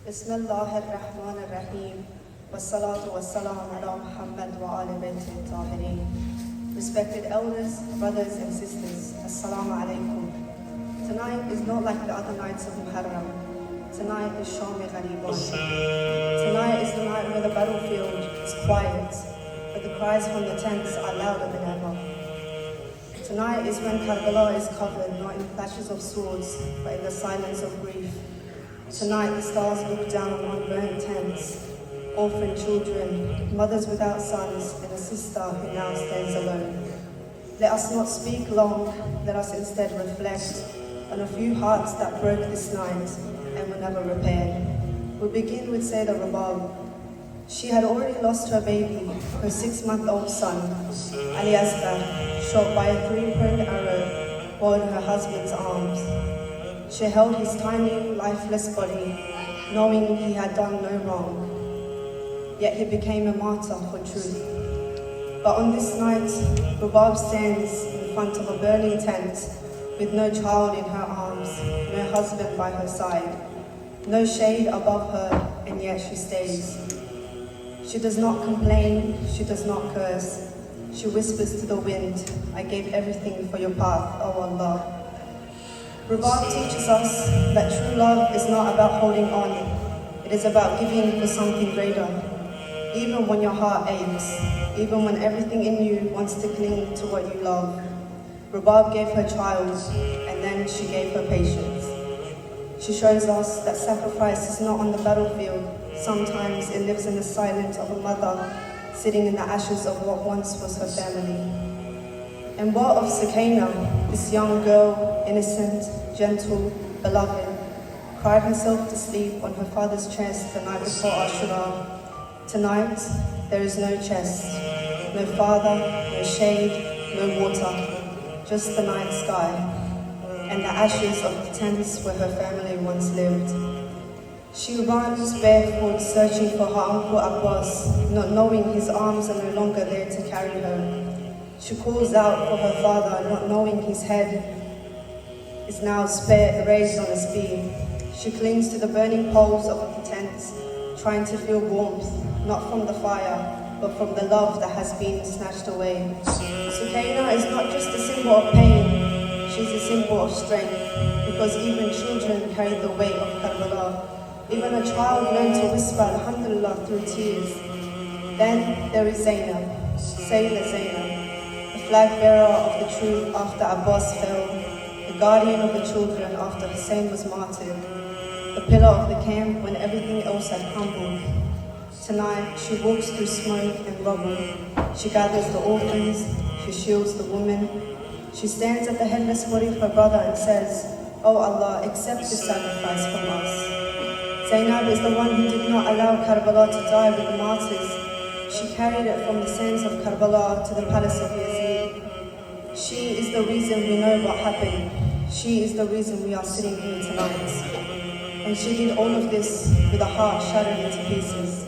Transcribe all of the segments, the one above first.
بسم الله الرحمن الرحيم والصلاة والسلام على محمد وآل بيته الطاهرين. Respected elders, brothers and sisters, Assalamu alaikum. Tonight is not like the other nights of محرم. Tonight is Shami Ghariban. Tonight is the night where the battlefield is quiet, but the cries from the tents are louder than ever. Tonight is when Karbala is covered not in flashes of swords, but in the silence of grief. Tonight the stars look down on burnt tents, orphan children, mothers without sons, and a sister who now stands alone. Let us not speak long, let us instead reflect on a few hearts that broke this night and were never repaired. We'll begin with Sayyidah Rabab. She had already lost her baby, her 6-month-old son, Ali Asghar, shot by a 3-pronged arrow while in her husband's arms. She held his tiny, lifeless body, knowing he had done no wrong. Yet he became a martyr for truth. But on this night, Rabab stands in front of a burning tent with no child in her arms, no husband by her side, no shade above her, and yet she stays. She does not complain, she does not curse. She whispers to the wind, I gave everything for your path, O Allah. Rabab teaches us that true love is not about holding on, it is about giving for something greater. Even when your heart aches, even when everything in you wants to cling to what you love. Rabab gave her child, and then she gave her patience. She shows us that sacrifice is not on the battlefield. Sometimes it lives in the silence of a mother, sitting in the ashes of what once was her family. And what of Sakina, this young girl, innocent, gentle, beloved, cried herself to sleep on her father's chest the night before Ashura. Tonight, there is no chest, no father, no shade, no water, just the night sky, and the ashes of the tents where her family once lived. She runs barefoot, searching for her uncle Abbas, not knowing his arms are no longer there to carry her. She calls out for her father, not knowing his head is now raised on a spear. She clings to the burning poles of the tents, trying to feel warmth, not from the fire, but from the love that has been snatched away. Sakina is not just a symbol of pain, she's a symbol of strength, because even children carry the weight of Karbala. Even a child learned to whisper Alhamdulillah through tears. Then there is Zainab, Sayyidah Zainab, the flag bearer of the truth after Abbas fell, the guardian of the children after Hussein was martyred, the pillar of the camp when everything else had crumbled. Tonight, she walks through smoke and rubble. She gathers the orphans, she shields the women. She stands at the headless body of her brother and says, Oh Allah, accept this sacrifice from us. Zainab is the one who did not allow Karbala to die with the martyrs. She carried it from the sands of Karbala to the palace of Yazid. She is the reason we know what happened. She is the reason we are sitting here tonight. And she did all of this with a heart shattered into pieces.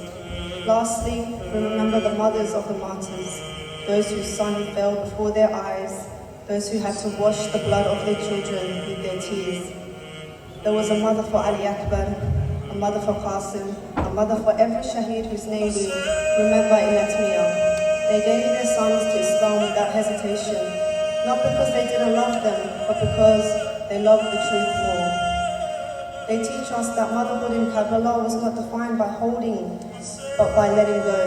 Lastly, we remember the mothers of the martyrs, those whose son fell before their eyes, those who had to wash the blood of their children with their tears. There was a mother for Ali Akbar, a mother for Qasim, a mother for every shaheed whose name we remember in Atmiya. They gave their sons to Islam without hesitation, not because they didn't love them, but because they loved the truth more. They teach us that motherhood in Karbala was not defined by holding, but by letting go.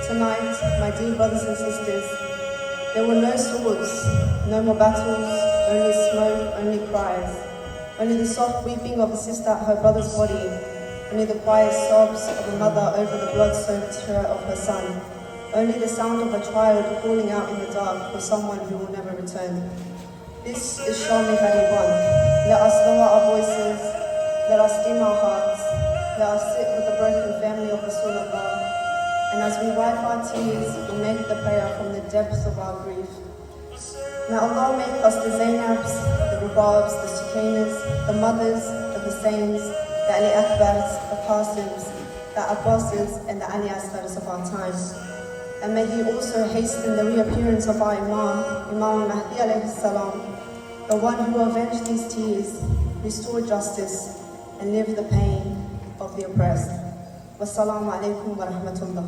Tonight, my dear brothers and sisters, there were no swords, no more battles, only smoke, only cries, only the soft weeping of a sister at her brother's body, only the quiet sobs of a mother over the blood-soaked shirt of her son, only the sound of a child calling out in the dark for someone who will never return. This is Shami Ghariban. Let us lower our voices, let us dim our hearts, let us sit with the broken family of Rasulullah, and as we wipe our tears, we make the prayer from the depths of our grief. May Allah make us the Zainabs, the Rababs, the Sakinas, the mothers, the Husseins, the Ali Akbars, the Qasims, the Abbasis, and the Ali Asghars of our time. And may He also hasten the reappearance of our Imam Mahdi alayhi salam, the one who avenged these tears, restored justice, and lived the pain of of the oppressed. Wassalamu alaikum wa rahmatullah.